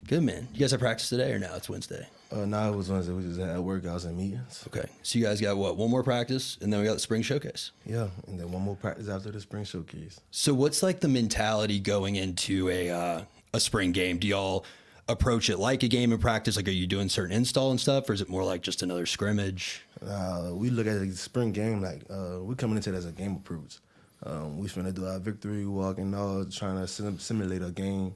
Good, man. You guys have practice today or no? It's Wednesday. No, it was Wednesday. We just had workouts and meetings. Okay. So you guys got what? One more practice, and then we got the spring showcase. Yeah, and then one more practice after the spring showcase. So what's like the mentality going into a spring game? Do y'all approach it like a game in practice? Like, are you doing certain install and stuff, or is it more like just another scrimmage? We look at the spring game like we're coming into it as a game approach. We finna do our victory walk and all, trying to simulate a game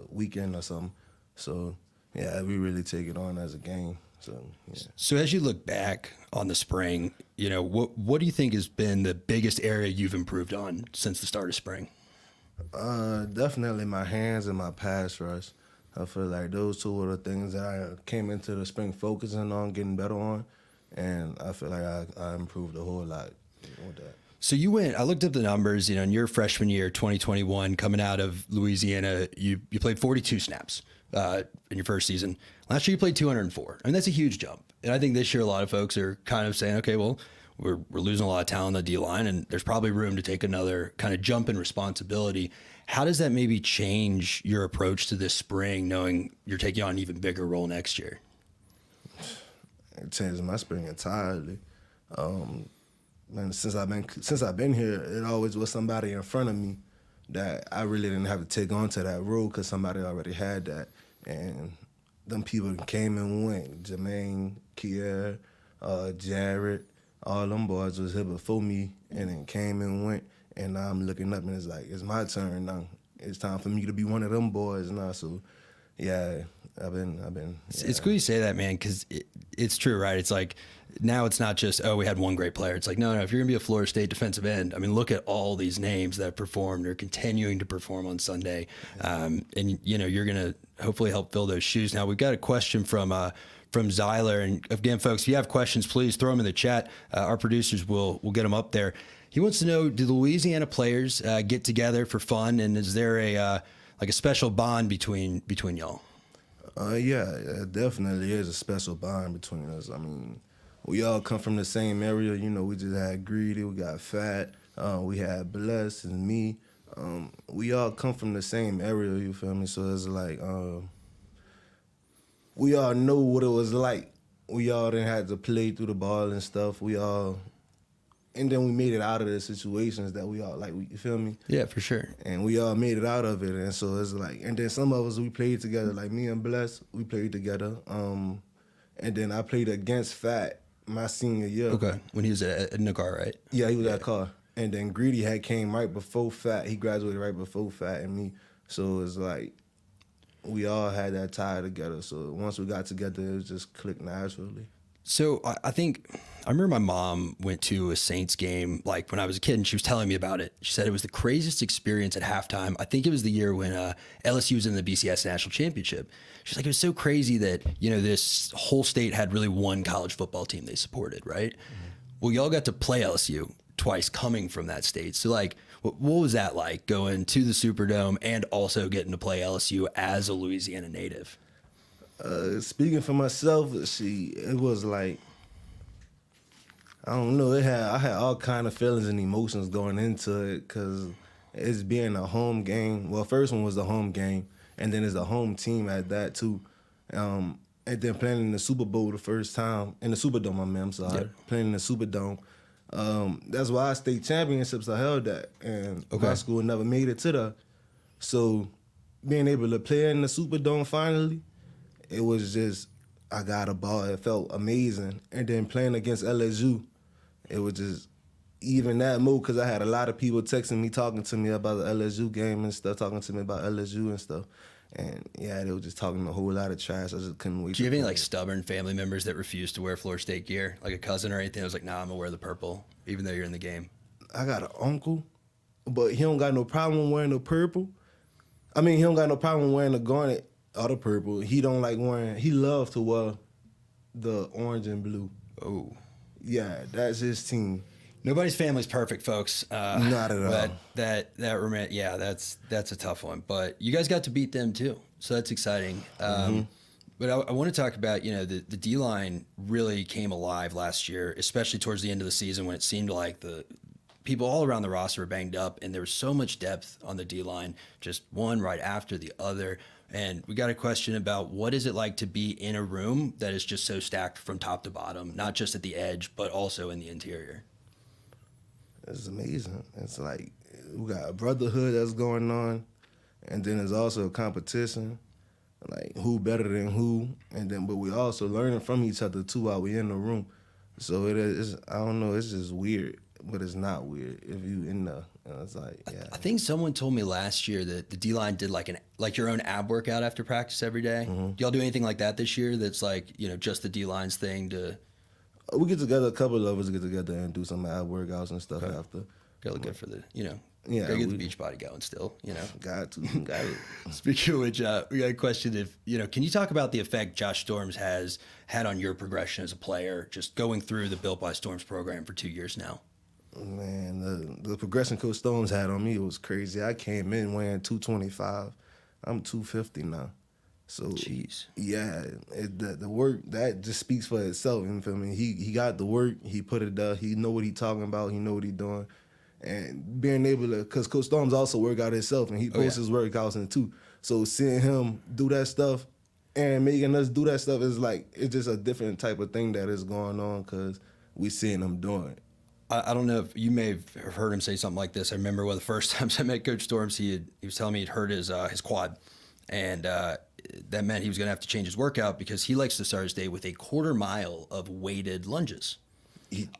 weekend or something. So, yeah, we really take it on as a game. So, yeah. So as you look back on the spring, you know, what do you think has been the biggest area you've improved on since the start of spring? Definitely my hands and my pass rush. I feel like those two are the things that I came into the spring focusing on, getting better on, and I feel like I improved a whole lot with that. So I looked up the numbers, you know, in your freshman year, 2021, coming out of Louisiana, you played 42 snaps in your first season. Last year you played 204. I mean, that's a huge jump. And I think this year a lot of folks are kind of saying, okay, well, we're losing a lot of talent on the D-line, and there's probably room to take another kind of jump in responsibility. How does that maybe change your approach to this spring, knowing you're taking on an even bigger role next year? It changes my spring entirely. And since I've been here, it always was somebody in front of me that I really didn't have to take on to that role because somebody already had that. And them people came and went. Jermaine, Kier, Jared, all them boys was here before me and then came and went. And now I'm looking up and it's like, it's my turn now. It's time for me to be one of them boys now. So, yeah, I've been. Yeah. It's cool you say that, man, because it's true, right? It's like now it's not just, oh, we had one great player. It's like, no, if you're going to be a Florida State defensive end, I mean, look at all these names that performed or continuing to perform on Sunday. And, you know, you're going to hopefully help fill those shoes. Now, we've got a question from Zyler. And again, folks, if you have questions, please throw them in the chat. Our producers will get them up there. He wants to know, do the Louisiana players get together for fun? And is there a special bond between y'all? Yeah, it definitely is a special bond between us. I mean, we all come from the same area. You know, we just had Greedy, we got Fat, we had Bless and me. We all come from the same area, you feel me? So it's like, we all know what it was like. We all didn't have to play through the ball and stuff. And then we made it out of the situations that we all, like, you feel me? Yeah, for sure. And we all made it out of it. And so it's like, and then some of us, we played together. Like me and Bless, we played together. And then I played against Fat my senior year. Okay, when he was at Nagar, right? Yeah, he was at Carr. And then Greedy came right before Fat. He graduated right before Fat and me. So it's like, we all had that tie together. So once we got together, it was just clicked naturally. So I think I remember my mom went to a Saints game like when I was a kid, and she was telling me about it. She said it was the craziest experience at halftime. I think it was the year when LSU was in the BCS National Championship. She's like, it was so crazy that, you know, this whole state had really one college football team they supported, right? Mm-hmm. Well, y'all got to play LSU twice coming from that state. So, like, what was that like, going to the Superdome and also getting to play LSU as a Louisiana native? Speaking for myself, it was like, I don't know, I had all kind of feelings and emotions going into it because it's being a home game. Well, first one was the home game, and then it's a home team at that too. And then playing in the Super Bowl the first time, in the Superdome, I'm sorry, yep. Playing in the Superdome. That's why state championships I held that, and my school never made it to the. So being able to play in the Superdome finally, it was just, I got a ball. It felt amazing. And then playing against LSU, it was just even that more because I had a lot of people texting me, talking to me about the LSU game and stuff, talking to me about LSU and stuff. And, yeah, they were just talking a whole lot of trash. I just couldn't wait. Do you have any, like, stubborn family members that refused to wear Florida State gear? Like a cousin or anything? I was like, nah, I'm going to wear the purple, even though you're in the game. I got an uncle, but he don't got no problem wearing the purple. I mean, he don't got no problem wearing the garnet or the purple. He don't like wearing, he loves to wear the orange and blue. Oh. Yeah, that's his team. Nobody's family's perfect, folks. Not at all. Yeah, that's a tough one. But you guys got to beat them too, so that's exciting. But I want to talk about, you know, the D-line really came alive last year, especially towards the end of the season when it seemed like the people all around the roster were banged up, and there was so much depth on the D-line, just one right after the other. And we got a question about what is it like to be in a room that is just so stacked from top to bottom, not just at the edge, but also in the interior? It's amazing. It's like we got a brotherhood that's going on, and then there's also a competition, like who better than who, and then but we also learning from each other too while we in the room. So it is. I don't know. It's just weird, but it's not weird if you in the. It's like, yeah. I think someone told me last year that the D line did like your own ab workout after practice every day. Mm-hmm. Do y'all do anything like that this year? That's like just the D line's thing to. We get together. A couple of us get together and do some ab workouts and stuff after. Gotta look good for the Yeah, gotta get the beach body going still. Got to. Got it. Speaking of which, we got a question. If can you talk about the effect Josh Storms has had on your progression as a player, just going through the Built by Storms program for 2 years now? Man, the progression Coach Storms had on me was crazy. I came in weighing 225. I'm 250 now. So, jeez. Yeah, the work, that just speaks for itself. You feel me? He got the work. He put it up. He know what he talking about. He know what he doing. And being able to, because Coach Storms also work out himself, and he posts his workouts in too. So seeing him do that stuff and making us do that stuff is like, it's just a different type of thing that is going on because we seeing him doing it. I don't know if you may have heard him say something like this. I remember one of the first times I met Coach Storms, he was telling me he'd hurt his quad, and that meant he was going to have to change his workout because he likes to start his day with a 1/4 mile of weighted lunges.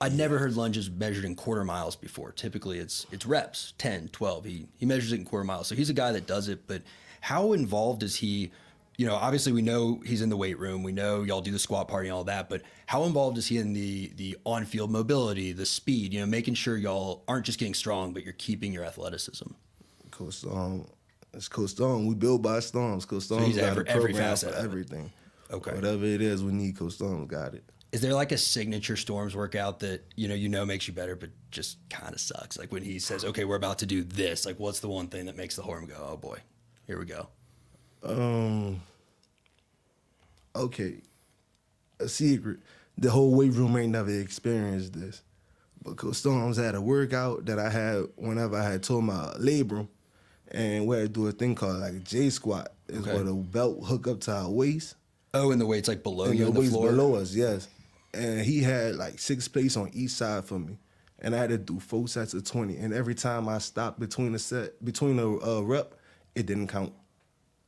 I'd never heard lunges measured in 1/4 miles before. Typically, it's reps, 10, 12. He measures it in 1/4 miles. So he's a guy that does it. But how involved is he? Obviously we know he's in the weight room. We know y'all do the squat party and all that. But how involved is he in the on-field mobility, the speed? Making sure y'all aren't just getting strong, but you're keeping your athleticism. Coach Storm, it's Coach Storm. We build by Storms. Coach Storm he's got every a program facet for everything. Okay. Whatever it is we need, Coach Storm got it. Is there like a signature Storms workout that makes you better, but just kind of sucks? Like when he says, "Okay, we're about to do this." Like, what's the one thing that makes the horn go, "Oh boy, here we go"? Okay, a secret. The whole weight room ain't never experienced this, but Coach Storms had a workout that I had whenever I had tore my labrum, and we had to do a thing called like a J squat. It's where the belt hook up to our waist. Oh, and the weight's like below and you on the floor? Below us, yes. And he had like 6 plates on each side for me. And I had to do 4 sets of 20. And every time I stopped between a rep, it didn't count.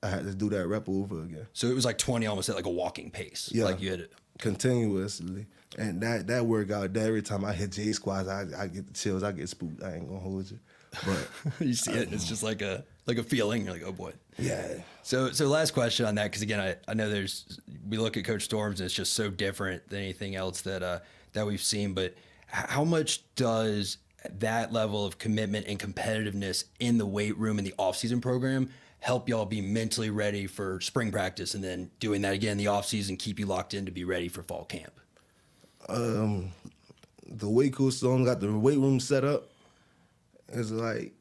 I had to do that rep over again. So it was like 20 almost at like a walking pace. Yeah. Like you had it. Continuously. And that workout, every time I hit J squats, I get the chills. I get spooked. I ain't gonna hold you. But you see it, it's just like a feeling. You're like, oh boy. Yeah. So last question on that, because again, I know we look at Coach Storms and it's just so different than anything else that we've seen. But how much does that level of commitment and competitiveness in the weight room in the off-season program help y'all be mentally ready for spring practice and then doing that again in the off-season, keep you locked in to be ready for fall camp? The way Coach Storms got the weight room set up is like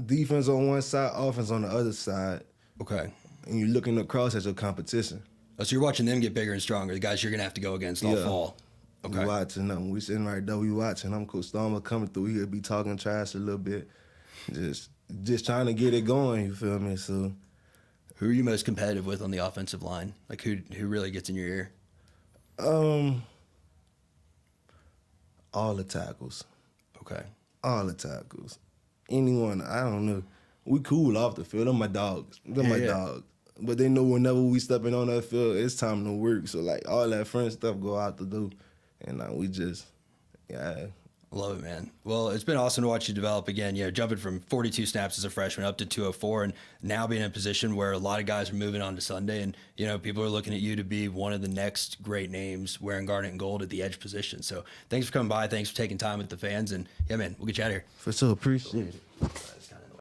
defense on one side, offense on the other side. Okay. And you're looking across at your competition. Oh, so you're watching them get bigger and stronger, the guys you're going to have to go against all fall. Okay. We watching them. We sitting right there, we watching them. Coach Stormer coming through, he'll be talking trash a little bit. Just trying to get it going, you feel me? So, who are you most competitive with on the offensive line? Like who really gets in your ear? All the tackles. Okay. All the tackles. Anyone, I don't know. We cool off the field. They're my dogs. They're my dogs. But they know whenever we stepping on that field, it's time to work. So, like, all that friend stuff go out the door. And we just, yeah. Love it, man. Well, it's been awesome to watch you develop again. Jumping from 42 snaps as a freshman up to 204, and now being in a position where a lot of guys are moving on to Sunday, and people are looking at you to be one of the next great names wearing garnet and gold at the edge position. So thanks for coming by. Thanks for taking time with the fans, and yeah, man, we'll get you out of here. For sure, appreciate it.